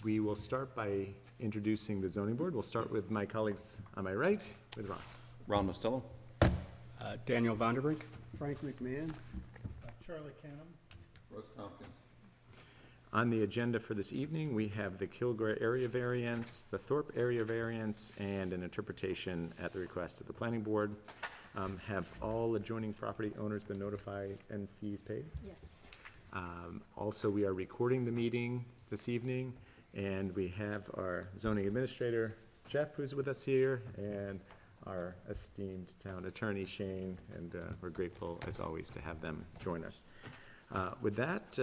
We will start by introducing the zoning board. We'll start with my colleagues on my right, with Ron. Ron Mostello. Daniel Vonderbrink. Frank McMahon. Charlie Canham. Russ Tompkins. On the agenda for this evening, we have the Kilgore area variance, the Thorpe area variance, and an interpretation at the request of the planning board. Have all adjoining property owners been notified and fees paid? Yes. Also, we are recording the meeting this evening, and we have our zoning administrator, Jeff, who's with us here, and our esteemed town attorney, Shane, and we're grateful, as always, to have them join us. With that,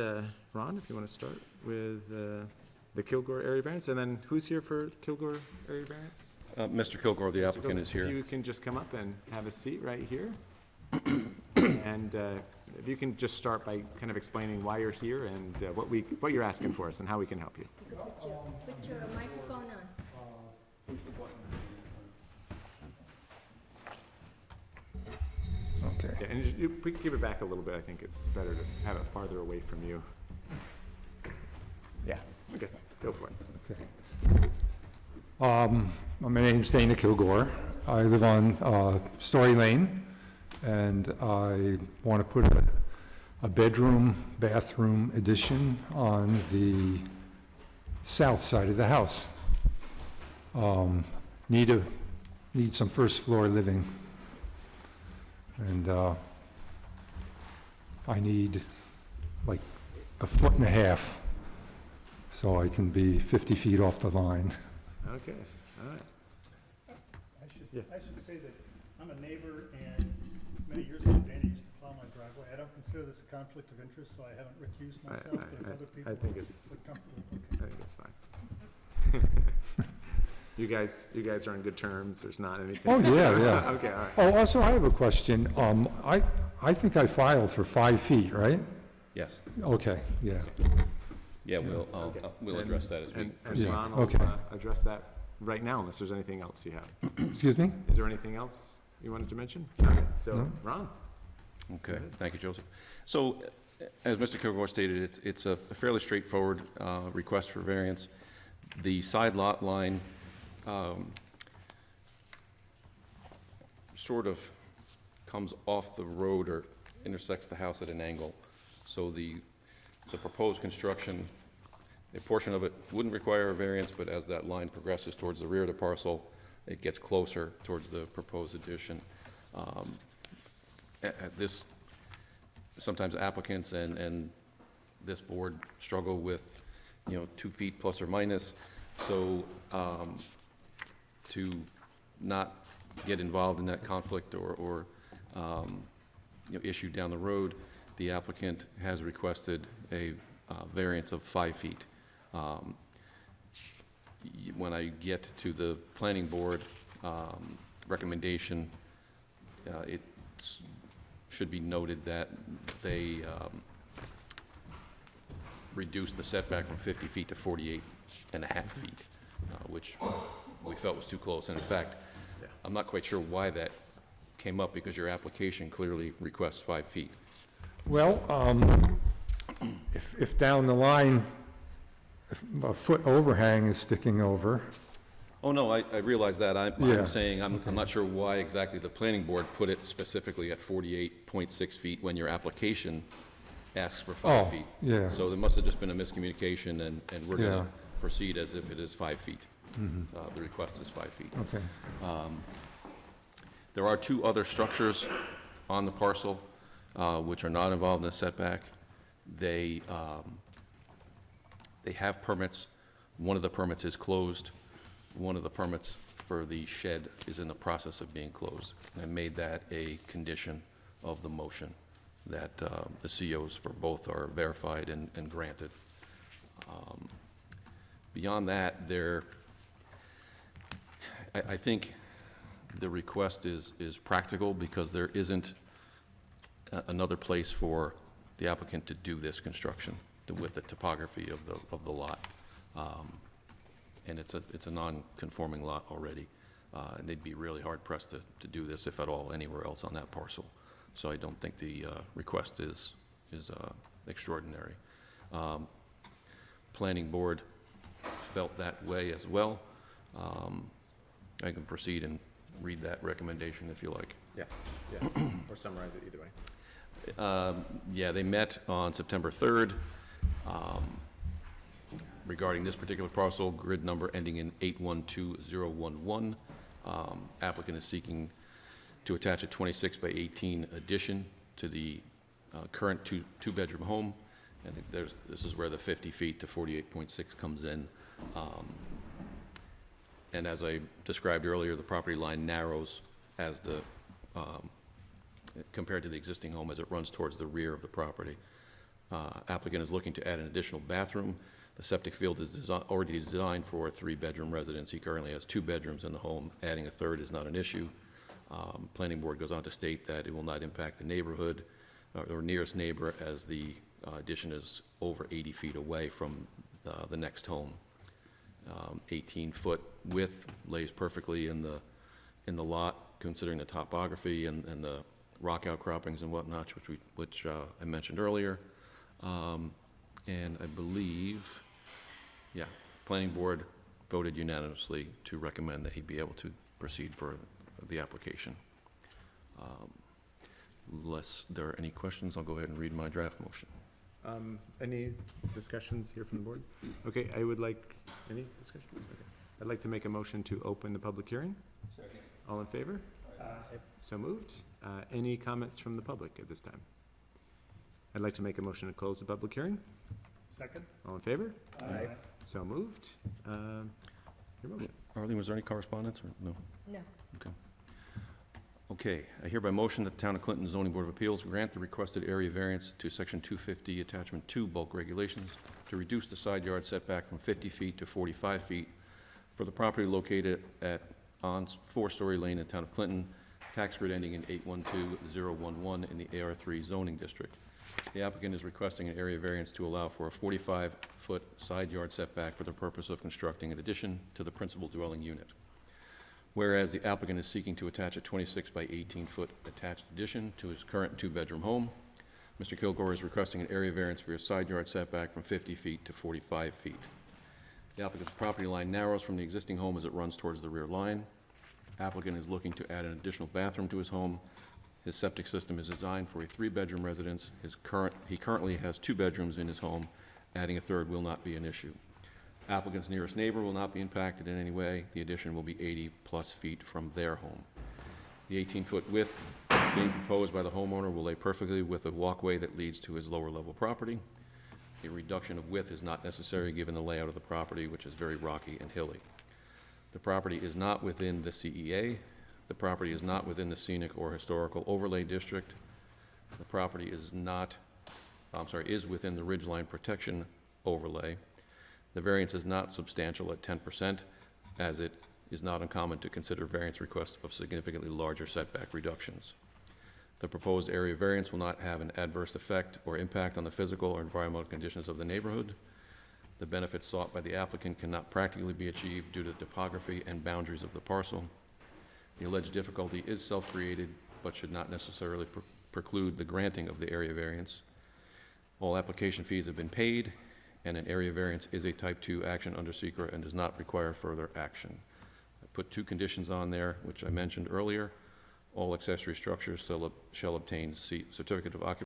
Ron, if you want to start with the Kilgore area variance, and then who's here for Kilgore area variance? Mr. Kilgore, the applicant, is here. If you can just come up and have a seat right here. And if you can just start by kind of explaining why you're here and what you're asking for us and how we can help you. Put your microphone on. Okay. Yeah, and you keep it back a little bit. I think it's better to have it farther away from you. Yeah, okay, go for it. Okay. My name's Dana Kilgore. I live on Story Lane, and I want to put a bedroom, bathroom addition on the south side of the house. Need some first floor living. And I need like 1.5 feet so I can be 50 feet off the line. Okay, all right. I should say that I'm a neighbor, and many years ago, Danny used to plow my driveway. I don't consider this a conflict of interest, so I haven't recused myself, but if other people I think it's, feel comfortable. I think it's fine. You guys are on good terms, there's not anything? Oh, yeah. Okay, all right. Oh, also, I have a question. I think I filed for 5 feet, right? Yes. Okay, yeah. Yeah, we'll address that as we And proceed. Ron will okay. Address that right now, unless there's anything else you have. Excuse me? Is there anything else you wanted to mention? All right, so, No. Ron? Okay, thank you, Joseph. So, as Mr. Kilgore stated, it's a fairly straightforward request for variance. The side lot line sort of comes off the road or intersects the house at an angle. So the proposed construction, a portion of it wouldn't require a variance, but as that line progresses towards the rear of the parcel, it gets closer towards the proposed addition. This, sometimes applicants and this board struggle with, 2 feet plus or minus. So to not get involved in that conflict or issue down the road, the applicant has requested a variance of 5 feet. When I get to the planning board recommendation, it should be noted that they reduced the setback from 50 feet to 48.5 feet, which we felt was too close. And in fact, I'm not quite sure why that came up, because your application clearly requests 5 feet. Well, if down the line, if a foot overhang is sticking over, Oh, no, I realize that. Yeah. I'm saying, I'm not sure why exactly the planning board put it specifically at 48.6 feet when your application asks for 5 Oh, feet. yeah. So there must have just been a miscommunication, and we're Yeah. going to proceed as if it is 5 feet. The request is 5 feet. okay. There are 2 other structures on the parcel which are not involved in the setback. They have permits. One of the permits is closed. One of the permits for the shed is in the process of being closed. I made that a condition of the motion, that the COs for both are verified and granted. Beyond that, I think the request is practical, because there isn't another place for the applicant to do this construction with the topography of the lot. And it's a non-conforming lot already, and they'd be really hard pressed to do this, if at all, anywhere else on that parcel. So I don't think the request is extraordinary. Planning board felt that way as well. I can proceed and read that recommendation if you like. Yes, yeah, or summarize it either way. Yeah, they met on September 3rd regarding this particular parcel, grid number ending in 812011. Applicant is seeking to attach a 26 by 18 addition to the current two-bedroom home, and this is where the 50 feet to 48.6 comes in. And as I described earlier, the property line narrows as compared to the existing home as it runs towards the rear of the property. Applicant is looking to add an additional bathroom. The septic field is already designed for a 3-bedroom residence. He currently has 2 bedrooms in the home. Adding a third is not an issue. Planning board goes on to state that it will not impact the neighborhood or nearest neighbor, as the addition is over 80 feet away from the next home. 18-foot width lays perfectly in the lot, considering the topography and the rock outcroppings and whatnot, which I mentioned earlier. And I believe, yeah, planning board voted unanimously to recommend that he be able to proceed for the application. Unless there are any questions, I'll go ahead and read my draft motion. Any discussions here from the board? Okay, any discussion? Okay. I'd like to make a motion to open the public hearing. Second. All in favor? So moved. Any comments from the public at this time? I'd like to make a motion to close the public hearing. Second? All in favor? Aye. So moved. Your motion. Arlene, was there any correspondence or no? No. Okay, I hereby motion that the Town of Clinton Zoning Board of Appeals grant the requested area variance to Section 250, Attachment 2, Bulk Regulations, to reduce the side yard setback from 50 feet to 45 feet for the property located on 4-Story Lane in the Town of Clinton, tax grid ending in 812011 in the AR3 zoning district. The applicant is requesting an area variance to allow for a 45-foot side yard setback for the purpose of constructing an addition to the principal dwelling unit. Whereas the applicant is seeking to attach a 26 by 18-foot attached addition to his current 2-bedroom home, Mr. Kilgore is requesting an area variance for a side yard setback from 50 feet to 45 feet. The applicant's property line narrows from the existing home as it runs towards the rear line. Applicant is looking to add an additional bathroom to his home. His septic system is designed for a 3-bedroom residence. He currently has 2 bedrooms in his home. Adding a third will not be an issue. Applicant's nearest neighbor will not be impacted in any way. The addition will be 80-plus feet from their home. The 18-foot width being proposed by the homeowner will lay perfectly with a walkway that leads to his lower-level property. A reduction of width is not necessary given the layout of the property, which is very rocky and hilly. The property is not within the CEA. The property is not within the Scenic or Historical Overlay District. The property is within the Ridgeline Protection Overlay. The variance is not substantial at 10%, as it is not uncommon to consider variance requests of significantly larger setback reductions. The proposed area variance will not have an adverse effect or impact on the physical or environmental conditions of the neighborhood. The benefits sought by the applicant cannot practically be achieved due to the topography and boundaries of the parcel. The alleged difficulty is self-created, but should not necessarily preclude the granting of the area variance. All application fees have been paid, and an area variance is a type 2 action under SECRA and does not require further action. I put 2 conditions on there, which I mentioned earlier. All accessory structures shall obtain certificate of occupancy